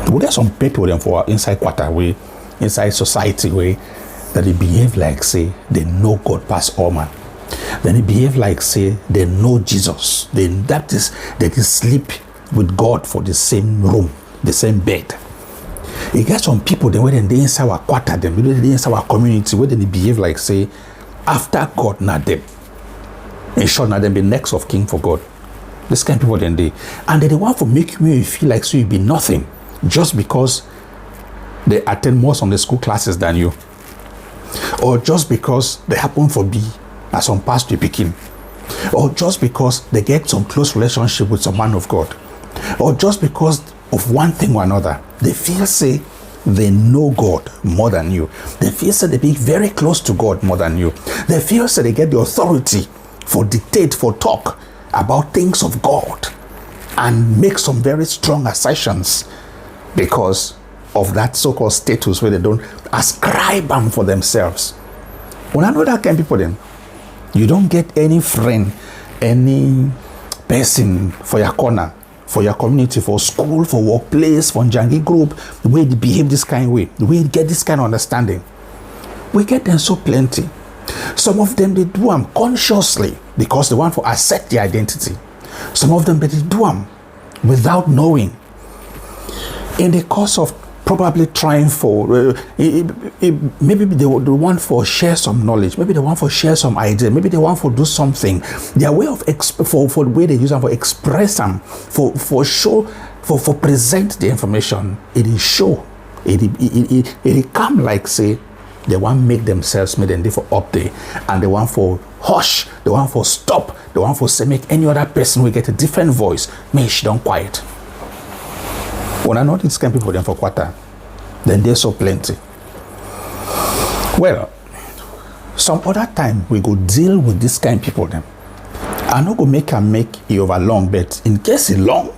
We get some people them for inside quarter way, inside society way, that they behave like say they know God past all man. Then they behave like say they know Jesus. Then that is they sleep with God for the same room, the same bed. You get some people then when they inside our quarter, them they inside our community, where they behave like say after God not them. In short, now them be next of king for God. This kind of people then they and they want to make you feel like so you be nothing just because they attend more Sunday school classes than you, or just because they happen to be as some pastor picking, or just because they get some close relationship with some man of God, or just because of one thing or another, they feel say they know God more than you. They feel say they be very close to God more than you. They feel say they get the authority for dictate, for talk about things of God and make some very strong assertions because of that so-called status where they don't ascribe them for themselves. When I know that kind of people then, you don't get any friend, any person for your corner, for your community, for school, for workplace, for Jangi group, the way they behave this kind of way, the way they get this kind of understanding. We get them so plenty. Some of them, they do them consciously because they want to accept the identity. Some of them, they do them without knowing. In the course of probably trying for, maybe they want for share some knowledge, maybe they want for share some idea, maybe they want for do something. Their way of, for the way they use them for express them, for show, for present the information, it is show. It come like say, they want to make themselves made and for up there, and they want for hush, they want for stop, they want for say make any other person will get a different voice, make she don't quiet. When I know these kind of people them for quarter, then there's so plenty. Well, some other time we go deal with this kind of people them. I not go make them make it over long, but in case it's long,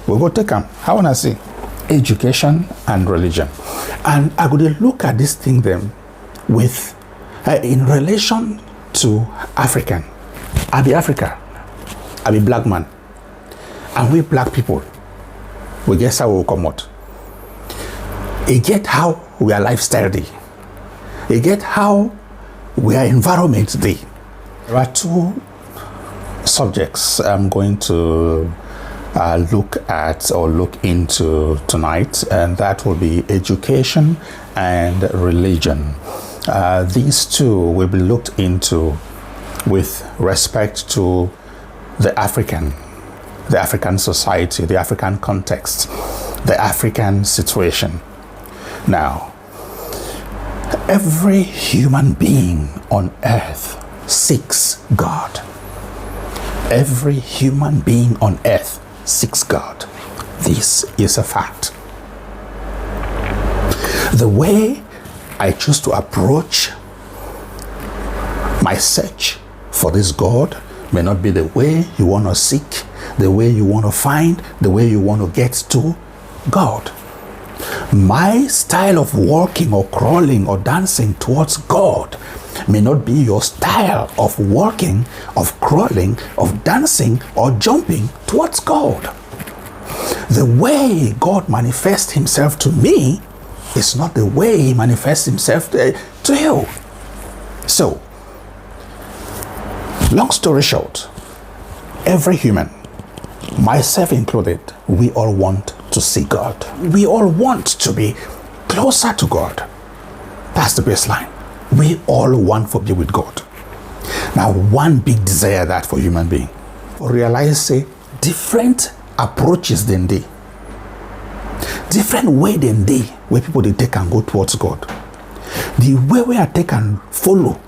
we go take them. How wanna say? Education and religion. And I go to look at this thing then with in relation to African. I be Africa. I be black man. And we black people, we guess how we come out. You get how we are lifestyle day. You get how we are environment day. There are two subjects I'm going to look at or look into tonight, and that will be education and religion. These two will be looked into with respect to the African society, the African context, the African situation. Now, every human being on earth seeks God. Every human being on earth seeks God. This is a fact. The way I choose to approach my search for this God may not be the way you want to seek, the way you want to find, the way you want to get to God. My style of walking or crawling or dancing towards God may not be your style of walking, of crawling, of dancing or jumping towards God. The way God manifests himself to me is not the way he manifests himself to you. So, long story short, every human, myself included, we all want to see God. We all want to be closer to God. That's the baseline. We all want to be with God. Now, one big desire that for human being, realize say different approaches than they, different way than they, where people they take and go towards God. The way we are taken follow,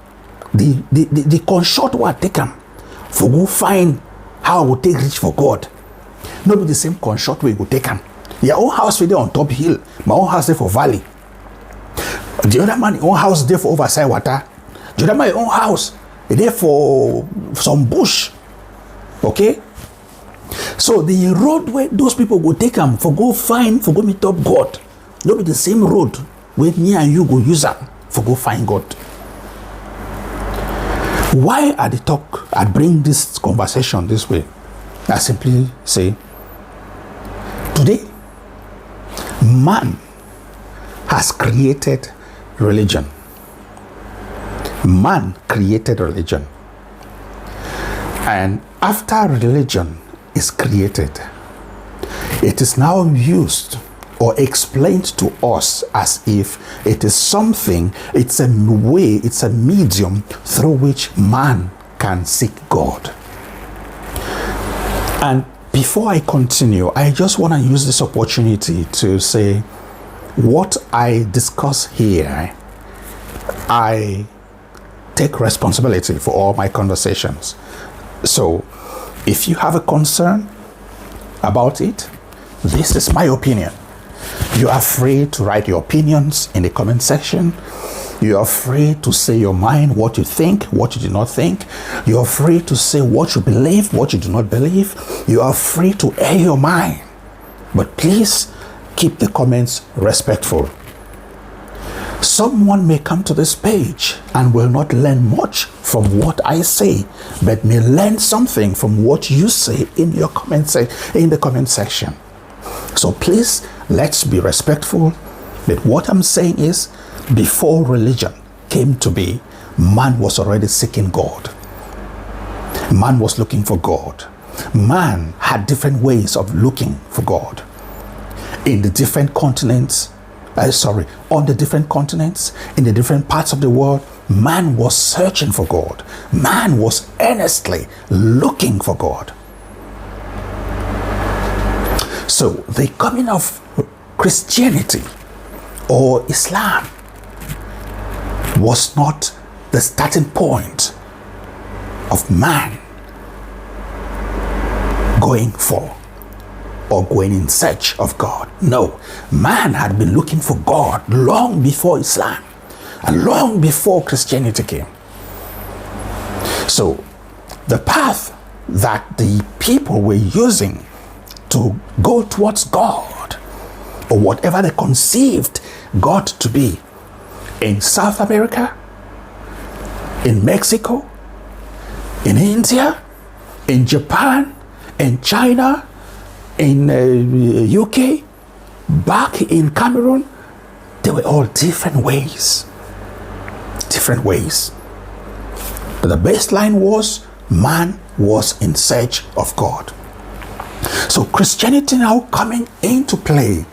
the short way I take them for go find how I will take reach for God. Not be the same short way you go take them. Your own house there on top hill, my own house there for valley. The other man own house there for overside water. The other man own house there for some bush. Okay? So the road where those people go take them for go find, for go meet up God. Not be the same road where me and you go use them for go find God. Why at the talk I bring this conversation this way? I simply say, today, man has created religion. Man created religion. And after religion is created, it is now used or explained to us as if it is something, it's a way, it's a medium through which man can seek God. And before I continue, I just want to use this opportunity to say what I discuss here, I take responsibility for all my conversations. So if you have a concern about it, this is my opinion. You are free to write your opinions in the comment section. You are free to say your mind, what you think, what you do not think. You are free to say what you believe, what you do not believe. You are free to air your mind. But please keep the comments respectful. Someone may come to this page and will not learn much from what I say, but may learn something from what you say in your in the comment section. So please, let's be respectful. But what I'm saying is, before religion came to be, man was already seeking God. Man was looking for God. Man had different ways of looking for God. In the different continents, on the different continents, in the different parts of the world, man was searching for God. Man was earnestly looking for God. So the coming of Christianity or Islam was not the starting point of man going for or going in search of God. No, man had been looking for God long before Islam and long before Christianity came. So the path that the people were using to go towards God, or whatever they conceived God to be, in South America, in Mexico, in India, in Japan, in China, in UK, back in Cameroon, they were all different ways. Different ways. But the baseline was man was in search of God. So Christianity now coming into play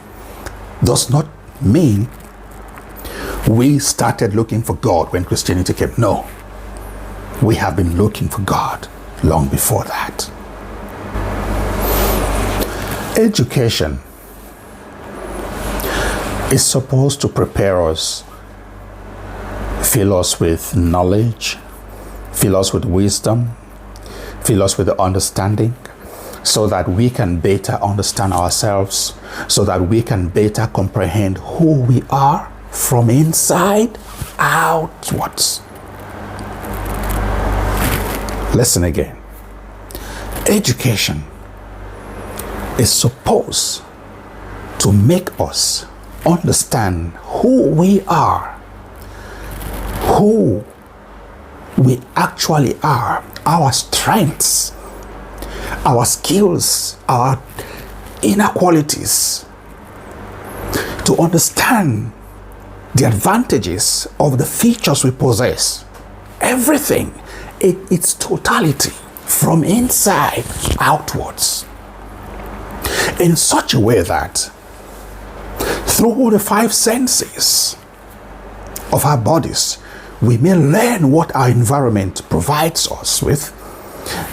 does not mean we started looking for God when Christianity came. No. We have been looking for God long before that. Education is supposed to prepare us, fill us with knowledge, fill us with wisdom, fill us with understanding, so that we can better understand ourselves, so that we can better comprehend who we are from inside outwards. Listen again. Education is supposed to make us understand who we are, who we actually are, our strengths, our skills, our inner qualities, to understand the advantages of the features we possess. Everything in its totality, from inside outwards, in such a way that through the five senses of our bodies, we may learn what our environment provides us with,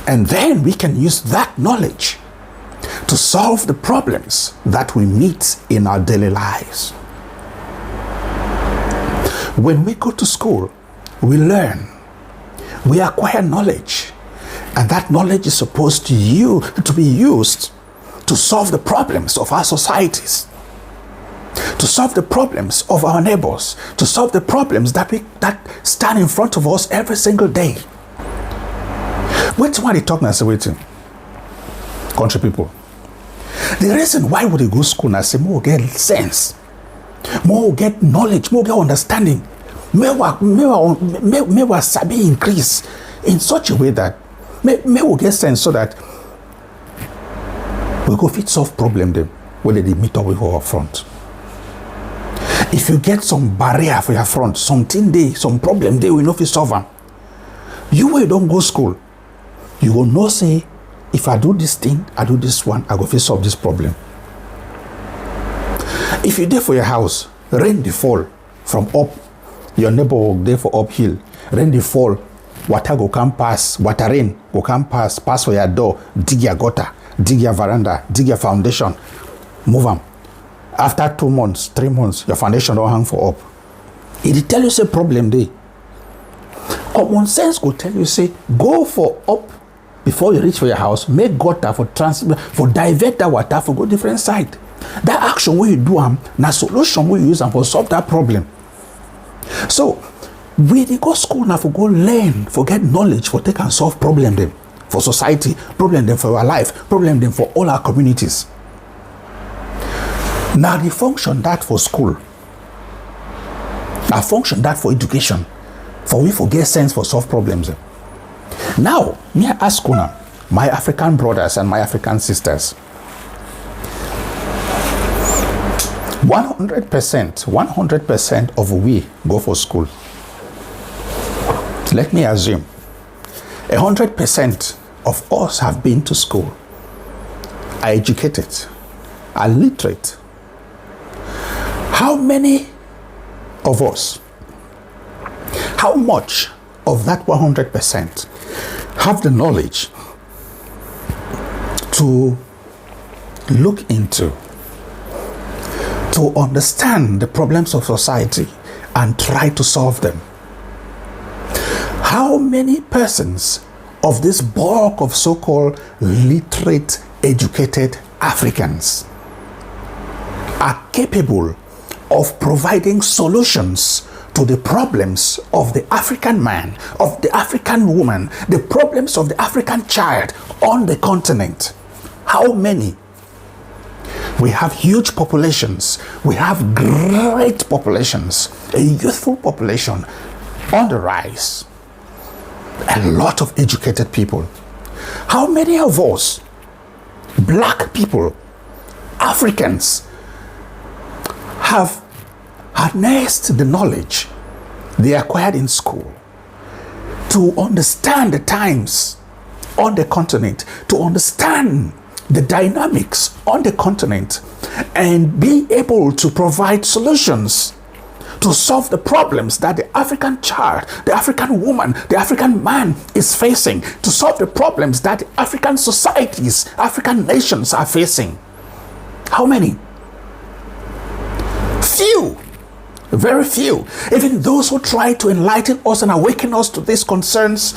and then we can use that knowledge to solve the problems that we meet in our daily lives. When we go to school, we learn, we acquire knowledge, and that knowledge is supposed to be used to solve the problems of our societies, to solve the problems of our neighbors, to solve the problems that stand in front of us every single day. What's why they talk now, say waiting, country people. The reason why would they go to school now, say more get sense, more get knowledge, more get understanding, more sabi increase in such a way that may get sense, so that we go fit solve problem them when they meet up with our front. If you get some barrier for your front, something there, some problem there, we know if you solve them. You will don't go school. You will not say, if I do this thing, I do this one, I go to solve this problem. If you there for your house, rain dey fall from up, your neighbor will there for uphill, rain dey fall, water go come pass, water rain go come pass for your door, dig your gutter, dig your veranda, dig your foundation, move them. After 2 months, 3 months, your foundation don't hang for up. It tell you say problem there. Common sense go tell you say go for up before you reach for your house, make gutter for divert that water for go different side. That action where you do na solution where you use for solve that problem. So we dey go school now for go learn, for get knowledge, for take and solve problem them for society, problem them for our life, problem them for all our communities. Now the function that for school, now function that for education, for we forget sense for solve problems. Now, me ask una, my African brothers and my African sisters, 100% of we go for school. Let me assume 100% of us have been to school, are educated, are literate. How many of us, how much of that 100% have the knowledge to look into, to understand the problems of society and try to solve them? How many persons of this bulk of so-called literate, educated Africans are capable of providing solutions to the problems of the African man, of the African woman, the problems of the African child on the continent? How many? We have huge populations. We have great populations, a youthful population on the rise, a lot of educated people. How many of us, black people, Africans, have harnessed the knowledge they acquired in school to understand the times on the continent, to understand the dynamics on the continent, and be able to provide solutions to solve the problems that the African child, the African woman, the African man is facing, to solve the problems that the African societies, African nations are facing? How many? Few. Very few. Even those who try to enlighten us and awaken us to these concerns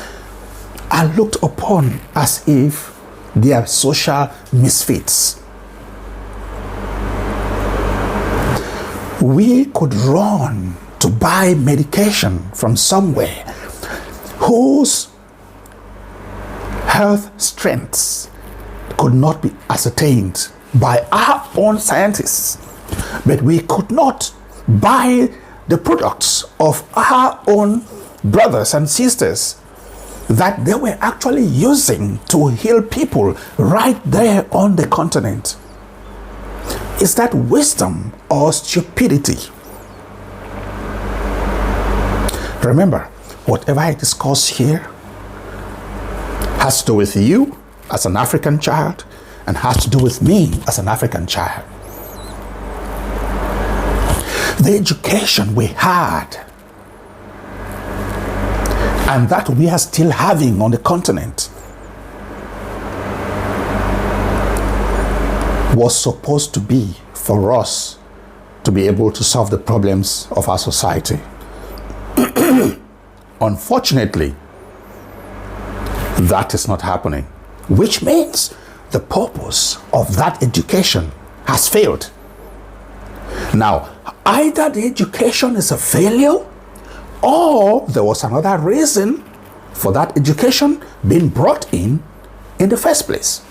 are looked upon as if they are social misfits. We could run to buy medication from somewhere whose health strengths could not be ascertained by our own scientists, but we could not buy the products of our own brothers and sisters that they were actually using to heal people right there on the continent. Is that wisdom or stupidity? Remember, whatever I discuss here has to do with you as an African child and has to do with me as an African child. The education we had and that we are still having on the continent was supposed to be for us to be able to solve the problems of our society. Unfortunately, that is not happening, which means the purpose of that education has failed. Now, either the education is a failure or there was another reason for that education being brought in the first place.